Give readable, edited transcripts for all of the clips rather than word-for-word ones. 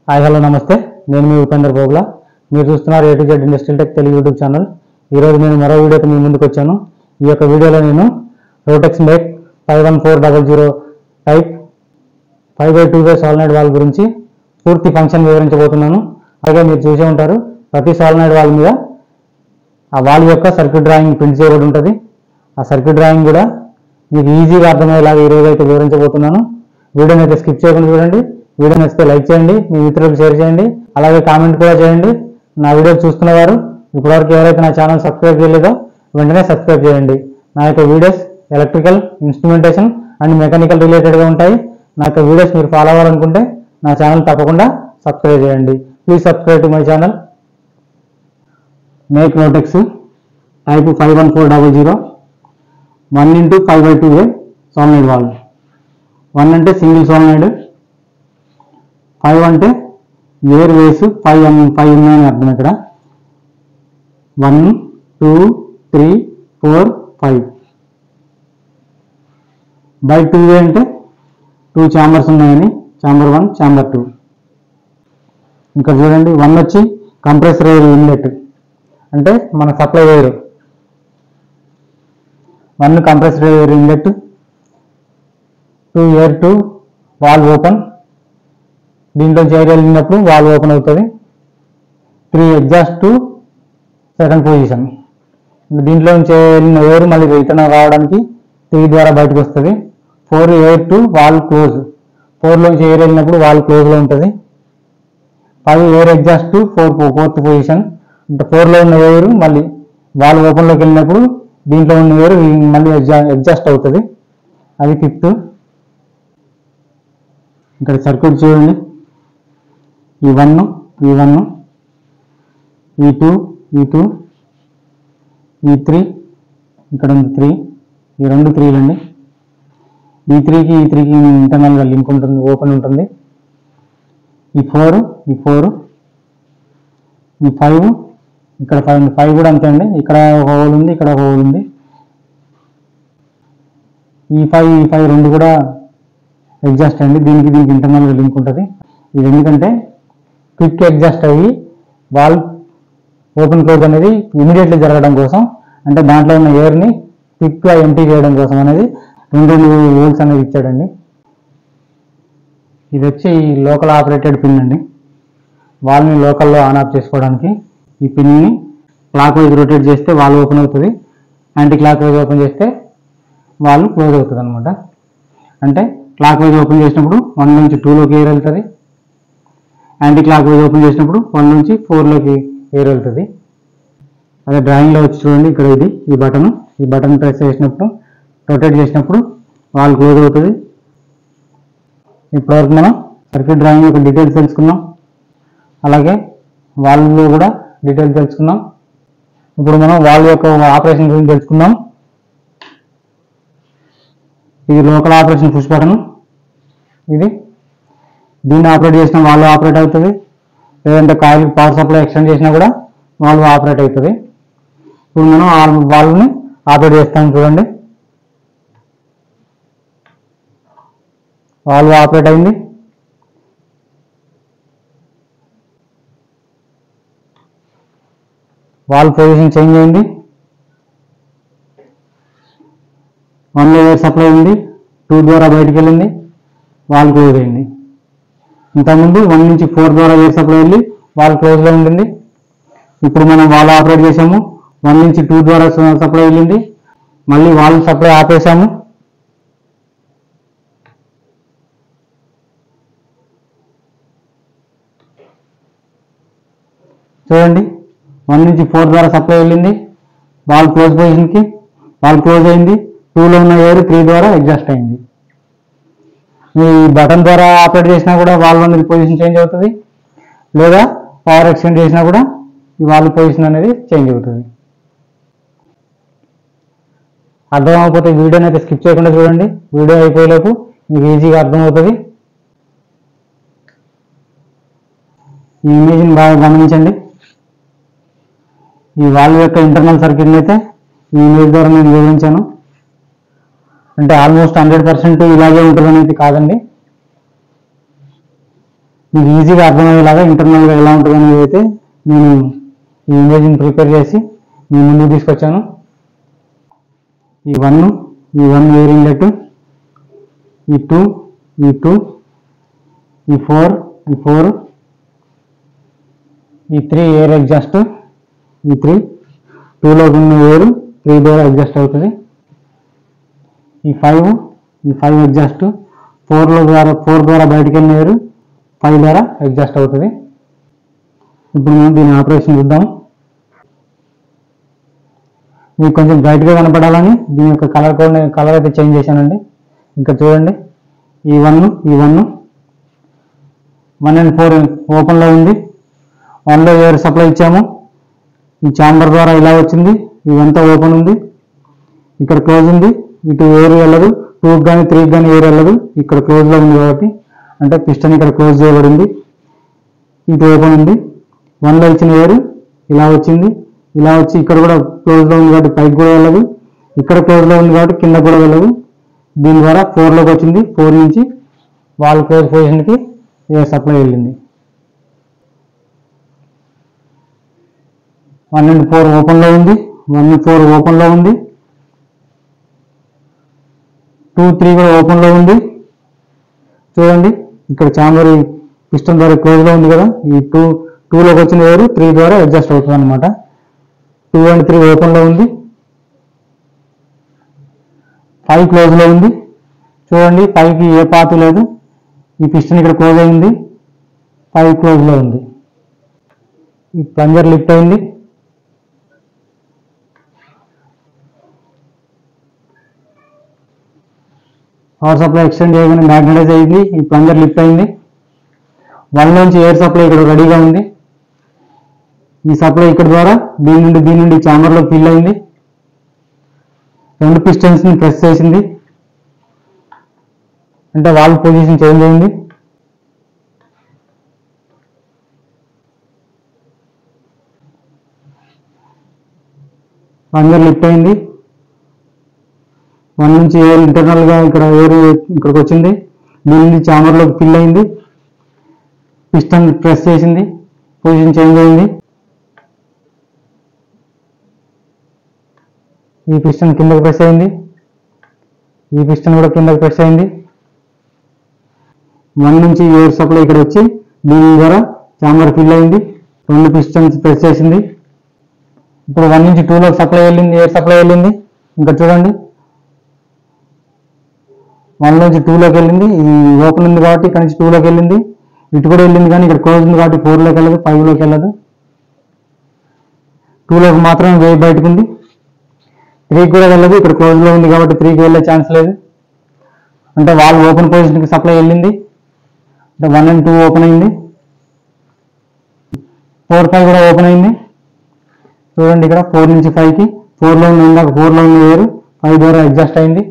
Hi hello నమస్తే, నేను మీ ఉపేందర్ బోగ్లా. మీరు చూస్తున్నారు A to Z industrial tech Telugu YouTube channel. ఈరోజు నేను మరో వీడియోతో మీ ముందుకు వచ్చాను. ఈ యొక్క వీడియోలో నేను Rotex make 51400 type 5x2 solenoid valve గురించి పూర్తి ఫంక్షన్ వివరించబోతున్నాను. అలాగే మీరు చూసే ఉంటారు, ప్రతి సాలినాయిడ్ వాల్ మీద ఆ వాల్ యొక్క సర్క్యూట్ డ్రాయింగ్ ప్రింట్ చేయబడి ఉంటుంది. ఆ సర్క్యూట్ డ్రాయింగ్ కూడా మీకు ఈజీగా అర్థమయ్యేలాగా ఈరోజు అయితే వివరించబోతున్నాను. వీడియోని అయితే స్కిప్ చేయకుండా చూడండి. వీడియో నచ్చితే లైక్ చేయండి, మీ మిత్రులకు షేర్ చేయండి, అలాగే కామెంట్ కూడా చేయండి. నా వీడియో చూస్తున్నవారు ఇప్పటివరకు ఎవరైతే నా ఛానల్ సబ్స్క్రైబ్ చేయలేదో వెంటనే సబ్స్క్రైబ్ చేయండి. నా యొక్క videos electrical, instrumentation and mechanical రిలేటెడ్గా ఉంటాయి. నా యొక్క వీడియోస్ మీరు ఫాలో అవ్వాలనుకుంటే నా ఛానల్ తప్పకుండా సబ్స్క్రైబ్ చేయండి. Please subscribe to my channel. Make Rotex type 51400 1x5x2 solenoid valve. 1 అంటే సింగిల్ సాలినాయిడ్, 5 అంటే ఎయిర్ వేస్ 5 ఉన్నాయని అర్థం. ఇక్కడ 1 2 3 4 5 బై 2 అంటే 2 ఛాంబర్స్ ఉన్నాయని, ఛాంబర్ 1 ఛాంబర్ 2. ఇంకా చూడండి, 1 వచ్చి కంప్రెసర్ ఎయిర్ ఇన్లెట్ అంటే మన supply air. 1 compressor air inlet, 2 air to wall open. దీంట్లో ఎయిర్ వెళ్ళినప్పుడు వాల్ ఓపెన్ అవుతుంది. 3 ఎగ్జాస్ట్ టు సెకండ్ పొజిషన్. దీంట్లో వెళ్ళిన ఎయిర్ మళ్ళీ రిటర్న్ రావడానికి 3 ద్వారా బయటకు వస్తుంది. 4 ఎయిర్ టు వాల్ క్లోజ్. 4లోంచి ఎయిర్ వెళ్ళినప్పుడు వాల్ క్లోజ్లో ఉంటుంది. 5 air exhaust to fourth position. అంటే 4లో ఉన్న ఎయిర్ మళ్ళీ వాల్ ఓపెన్లోకి వెళ్ళినప్పుడు దీంట్లో ఉన్న ఎయిర్ మళ్ళీ ఎగ్జాస్ట్ అవుతుంది. అది 5th. ఇక్కడ సర్క్యూట్ చూడండి, E1 E2 E3, ఇక్కడ ఉంది 3. ఈ రెండు 3లు అండి. E3కి ఇంటర్నల్గా లింక్ ఉంటుంది, ఓపెన్ ఉంటుంది. E4 E5, ఇక్కడ 5 కూడా అంతే అండి. ఇక్కడ ఒక హోల్ ఉంది, ఇక్కడ ఒక హోల్ ఉంది. E5 రెండు కూడా ఎగ్జాస్ట్ అండి. దీనికి ఇంటర్నల్గా లింక్ ఉంటుంది. ఇది ఎందుకంటే క్విక్ ఎగ్జాస్ట్ అయ్యి వాల్ ఓపెన్ క్లోజ్ అనేది ఇమీడియట్లీ జరగడం కోసం, అంటే దాంట్లో ఉన్న ఎయిర్ని క్విక్గా ఎంటీ చేయడం కోసం అనేది 2 హోల్స్ అనేది ఇచ్చాడండి. ఇది వచ్చి లోకల్ ఆపరేటెడ్ పిన్ అండి. వాల్ని లోకల్లో ఆన్ ఆఫ్ చేసుకోవడానికి ఈ పిన్ని క్లాక్ వైజ్ రొటేట్ చేస్తే వాల్ ఓపెన్ అవుతుంది, యాంటీ క్లాక్ వైజ్ ఓపెన్ చేస్తే వాల్ క్లోజ్ అవుతుంది అనమాట. అంటే క్లాక్ వైజ్ ఓపెన్ చేసినప్పుడు 1 నుంచి 2లోకి ఎయిర్ వెళ్తుంది, యాంటీ క్లాక్ వైజ్ ఓపెన్ చేసినప్పుడు 1 నుంచి 4లోకి ఎయిర్ వెళ్తుంది. అదే డ్రాయింగ్లో వచ్చి చూడండి, ఇక్కడ ఈ బటన్ ప్రెస్ చేసినప్పుడు రొటేట్ చేసినప్పుడు వాల్ క్లోజ్ అవుతుంది. ఇప్పటివరకు మనం సర్క్యూట్ డ్రాయింగ్ యొక్క డీటెయిల్స్ తెలుసుకున్నాం, అలాగే వాల్లో కూడా డీటెయిల్స్ తెలుసుకున్నాం. ఇప్పుడు మనం వాల్ యొక్క ఆపరేషన్ గురించి తెలుసుకుందాం. ఇది లోకల్ ఆపరేషన్ పుష్ బటన్. దీన్ని ఆపరేట్ చేసిన వాల్వ్ ఆపరేట్ అవుతుంది, లేదంటే కాయిల్ పవర్ సప్లై ఎక్స్టెండ్ చేసినా కూడా వాల్వ్ ఆపరేట్ అవుతుంది. ఇప్పుడు మనం ఆ వాల్వ్ని ఆపరేట్ చేస్తాం. చూడండి, వాల్వ్ ఆపరేట్ అయింది. వాల్వ్ పొజిషన్ చేంజ్ అయింది. 1 ఎయిర్ సప్లై ఉంది, 2 ద్వారా బయటకు వెళ్ళింది, వాల్ క్లోజ్ అయింది. ఇంతకుముందు 1 నుంచి 4 ద్వారా ఎయిర్ సప్లై వెళ్ళి వాల్ క్లోజ్లో ఉంటుంది. ఇప్పుడు మనం వాల్ ఆపరేట్ చేసాము, 1 నుంచి 2 ద్వారా సప్లై వెళ్ళింది, మళ్ళీ వాల్ సప్లై ఆపేసాము. చూడండి, 1 నుంచి 4 ద్వారా సప్లై వెళ్ళింది, వాల్ క్లోజ్ పొజిషన్కి, వాల్ క్లోజ్ అయింది. 2లో ఉన్న ఎయిర్ 3 ద్వారా ఎగ్జాస్ట్ అయింది. ఈ బటన్ ద్వారా ఆపరేట్ చేసినా కూడా వాల్వ్ అనేది పొజిషన్ చేంజ్ అవుతుంది, లేదా పవర్ ఎక్స్టెండ్ చేసినా కూడా ఈ వాల్వ్ పొజిషన్ అనేది చేంజ్ అవుతుంది. అర్థం అవ్వకపోతే వీడియోని అయితే స్కిప్ చేయకుండా చూడండి. వీడియో అయిపోయేలోపు మీకు ఈజీగా అర్థమవుతుంది. ఈ ఇమేజ్ని బాగా గమనించండి. ఈ వాల్వ్ యొక్క ఇంటర్నల్ సర్క్యూట్ని అయితే ఈ ఇమేజ్ ద్వారా నేను వివరించాను. అంటే ఆల్మోస్ట్ 100% ఇలాగే ఉంటుంది అనేది కాదండి. మీకు ఈజీగా అర్థమయ్యేలాగా ఇంటర్నల్గా ఎలా ఉంటుంది అనేది అయితే నేను ఈ ఇమేజ్ని ప్రిపేర్ చేసి మీ ముందుకు తీసుకొచ్చాను. ఈ వన్ ఎయిర్ ఇన్లెట్, ఈ టూ, ఈ ఫోర్, ఈ త్రీ ఎయిర్ ఎగ్జాస్ట్, ఈ త్రీ, టూలో ఉన్న ఎయిర్ 3 ద్వారా ఎగ్జాస్ట్ అవుతుంది. ఈ ఫైవ్ ఎగ్జాస్ట్, 4 ద్వారా బయటకు వెళ్ళిన ఎయిర్ 5 ద్వారా ఎగ్జాస్ట్ అవుతుంది. ఇప్పుడు మనం దీని ఆపరేషన్ చూద్దాం. మీకు కొంచెం బ్రైట్గా కనపడాలని దీని యొక్క కలర్ అయితే చేంజ్ చేశానండి. ఇంకా చూడండి, ఈ 1 and 4 ఓపెన్లో ఉంది. 1లో ఎయిర్ సప్లై ఇచ్చాము, ఈ ఛాంబర్ ద్వారా ఇలా వచ్చింది, ఇదంతా ఓపెన్ ఉంది, ఇక్కడ క్లోజ్ ఉంది, ఇటు ఎయిర్ వెళ్ళదు, 2 కానీ 3 కానీ ఎయిర్ వెళ్ళదు, ఇక్కడ క్లోజ్లో ఉంది కాబట్టి అంటే పిస్టన్ ఇక్కడ క్లోజ్ చేయబడింది, ఇటు ఓపెన్ ఉంది. 1లో ఇచ్చిన ఎయిర్ ఇలా వచ్చింది, ఇలా వచ్చి ఇక్కడ కూడా క్లోజ్లో ఉంది కాబట్టి పైకి కూడా వెళ్ళదు, ఇక్కడ క్లోజ్లో ఉంది కాబట్టి కింద కూడా వెళ్ళదు. దీని ద్వారా 4లోకి వచ్చింది, 4 నుంచి వాల్ క్లోజ్ పొజిషన్కి ఎయిర్ సప్లై వెళ్ళింది. 1 and 4 ఓపెన్లో ఉంది, 2, 3 కూడా ఓపెన్లో ఉంది. చూడండి, ఇక్కడ ఛాంబర్ పిస్టన్ ద్వారా క్లోజ్లో ఉంది కదా, ఈ 2లోకి వచ్చిన ఎయిర్ 3 ద్వారా అడ్జస్ట్ అవుతుంది అనమాట. 2 and 3 ఓపెన్లో ఉంది, 5 క్లోజ్లో ఉంది. చూడండి, 5కి ఏ పాత్ లేదు, ఈ పిస్టన్ ఇక్కడ క్లోజ్ అయింది, 5 క్లోజ్లో ఉంది. ఈ ప్లంజర్ లిఫ్ట్ అయింది, పవర్ సప్లై ఎక్స్టెండ్ చేయగానే మ్యాగ్నటైజ్ అయింది, ఈ ప్లంజర్ లిఫ్ట్ అయింది. 1 నుంచి ఎయిర్ సప్లై ఇక్కడ రెడీగా ఉంది. ఈ సప్లై ఇక్కడ ద్వారా దీని నుండి ఛాంబర్లో ఫిల్ అయింది. 2 పిస్టన్స్ని ప్రెస్ చేసింది, అంటే వాల్వ్ పొజిషన్ చేంజ్ అయింది. ప్లంజర్ లిఫ్ట్ అయింది. 1 నుంచి ఎయిర్ ఇంటర్నల్గా ఇక్కడికి వచ్చింది, దీని నుండి ఛాంబర్లోకి ఫిల్ అయింది, పిస్టన్ ప్రెస్ చేసింది, పొజిషన్ చేంజ్ అయింది. ఈ పిస్టన్ కిందకి ప్రెస్ అయింది, ఈ పిస్టన్ కూడా కిందకి ప్రెస్ అయింది. 1 నుంచి ఎయిర్ సప్లై ఇక్కడ వచ్చి దీని ద్వారా ఛాంబర్ ఫిల్ అయింది, 2 పిస్టన్స్ ప్రెస్ చేసింది. ఇప్పుడు 1 నుంచి 2లో సప్లై వెళ్ళింది, ఎయిర్ సప్లై వెళ్ళింది. ఇంకా చూడండి, 1 నుంచి 2లోకి వెళ్ళింది, ఈ ఓపెన్ ఉంది కాబట్టి ఇక్కడ నుంచి 2లోకి వెళ్ళింది, ఇటు కూడా వెళ్ళింది కానీ ఇక్కడ క్లోజ్ ఉంది కాబట్టి 4లోకి వెళ్ళదు, 5లోకి వెళ్ళదు. 2లోకి మాత్రమే వేవ్ బయటకు ఉంది, 3కి కూడా వెళ్ళదు, ఇక్కడ క్లోజ్లో ఉంది కాబట్టి 3కి వెళ్ళే ఛాన్స్ లేదు. అంటే వాల్వ్ ఓపెన్ పొజిషన్కి సప్లై వెళ్ళింది, అంటే 1 and 2 ఓపెన్ అయింది, 4, 5 కూడా ఓపెన్ అయింది. చూడండి, ఇక్కడ 4 నుంచి 5కి 4లో ఉన్న ఎయిర్ 5 ద్వారా అడ్జస్ట్ అయింది.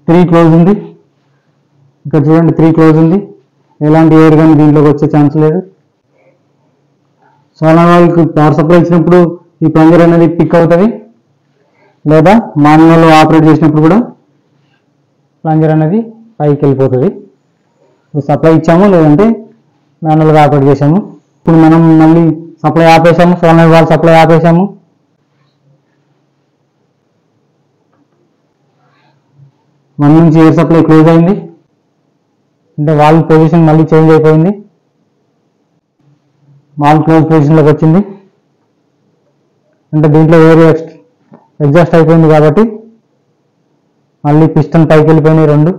3 క్లోజ్ ఉంది, ఇక్కడ చూడండి 3 క్లోజ్ ఉంది, ఎలాంటి ఎయిర్ కానీ దీంట్లోకి వచ్చే ఛాన్స్ లేదు. సోలార్ వాల్వ్కి పవర్ సప్లై ఇచ్చినప్పుడు ఈ ప్లంజర్ అనేది పిక్ అవుతుంది, లేదా మాన్యువల్ ఆపరేట్ చేసినప్పుడు కూడా ప్లంజర్ అనేది పైకి వెళ్ళిపోతుంది. సప్లై ఇచ్చాము, లేదంటే మాన్యువల్గా ఆపరేట్ చేసాము. ఇప్పుడు మనం మళ్ళీ సప్లై ఆపేసాము, సోలార్ వాల్వ్ సప్లై ఆపేసాము. వన్ నుంచి ఎయిర్ సప్లై క్లోజ్ అయింది, అంటే వాల్వ్ పొజిషన్ మళ్ళీ చేంజ్ అయిపోయింది, వాల్వ్ క్లోజ్ పొజిషన్లోకి వచ్చింది. అంటే దీంట్లో ఎయిర్ ఎగ్జాస్ట్ అయిపోయింది కాబట్టి మళ్ళీ పిస్టన్ పైకి వెళ్ళిపోయినాయి 2.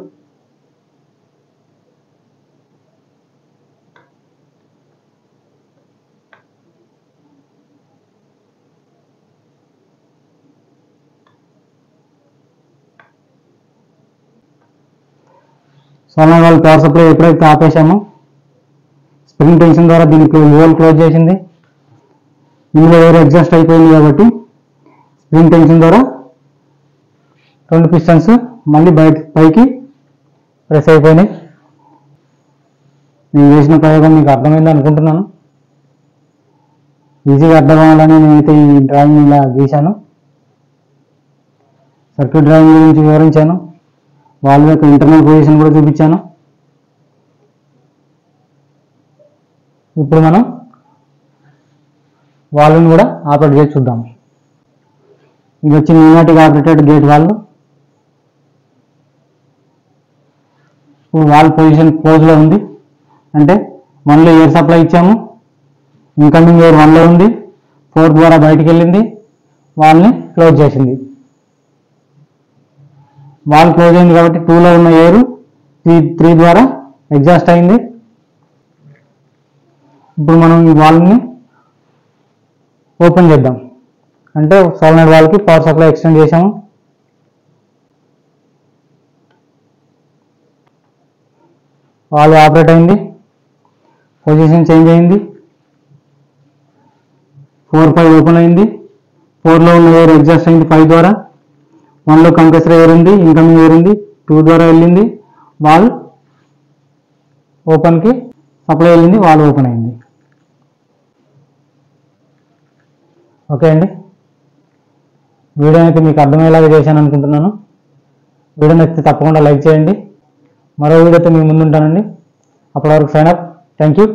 సోలార్ వాల్వ్ పవర్ సప్లై ఎప్పుడైతే ఆపేసామో స్ప్రింగ్ టెన్షన్ ద్వారా దీనికి హోల్ క్లోజ్ చేసింది. ఇందులో ఎయిర్ ఎగ్జాస్ట్ అయిపోయింది కాబట్టి స్ప్రింగ్ టెన్షన్ ద్వారా 2 పిస్టన్స్ మళ్ళీ పైకి ప్రెస్ అయిపోయినాయి. నేను చేసిన ప్రయోగం మీకు అర్థమైంది అనుకుంటున్నాను. ఈజీగా అర్థం అవ్వాలని నేనైతే ఈ డ్రాయింగ్ ఇలా గీశాను. సర్క్యూట్ డ్రాయింగ్ గురించి వివరించాను, వాల్వ్ యొక్క ఇంటర్నల్ పొజిషన్ కూడా చూపించాను. ఇప్పుడు మనం వాల్వ్ని కూడా ఆపరేట్ చేసి చూద్దాం. ఇది వచ్చి న్యూమాటిక్ ఆపరేటెడ్ గేట్ వాల్వ్. ఇప్పుడు వాల్వ్ పొజిషన్ క్లోజ్లో ఉంది, అంటే 1లో ఎయిర్ సప్లై ఇచ్చాము, ఇన్కమింగ్ ఎయిర్ 1లో ఉంది, 4 ద్వారా బయటికి వెళ్ళింది, వాల్వ్ని క్లోజ్ చేసింది. వాల్వ్ క్లోజ్ అయింది కాబట్టి 2లో ఉన్న ఎయిర్ 3 ద్వారా ఎగ్జాస్ట్ అయింది. ఇప్పుడు మనం ఈ వాల్వ్ని ఓపెన్ చేద్దాం, అంటే సోలనాయిడ్ వాల్వ్కి పవర్ సప్లై ఎక్స్టెండ్ చేసాము. వాల్వ్ ఆపరేట్ అయింది, పొజిషన్ చేంజ్ అయింది, 4-5 ఓపెన్ అయింది, 4లో ఉన్న ఎయిర్ ఎగ్జాస్ట్ అయింది 5 ద్వారా, 1లో కంప్రెసర్ ఎయిర్ ఉంది, ఇన్కమింగ్ ఎయిర్ ఉంది, 2 ద్వారా వెళ్ళింది, వాల్వ్ ఓపెన్కి సప్లై వెళ్ళింది, వాల్వ్ ఓపెన్ అయింది. ఓకే అండి, వీడియో అయితే మీకు అర్థమయ్యేలాగా చేశాను అనుకుంటున్నాను. వీడియో నచ్చితే తప్పకుండా లైక్ చేయండి. మరో వీడియోతో మీ ముందు ఉంటానండి. అప్పటి వరకు సైన్ అప్. Thank you.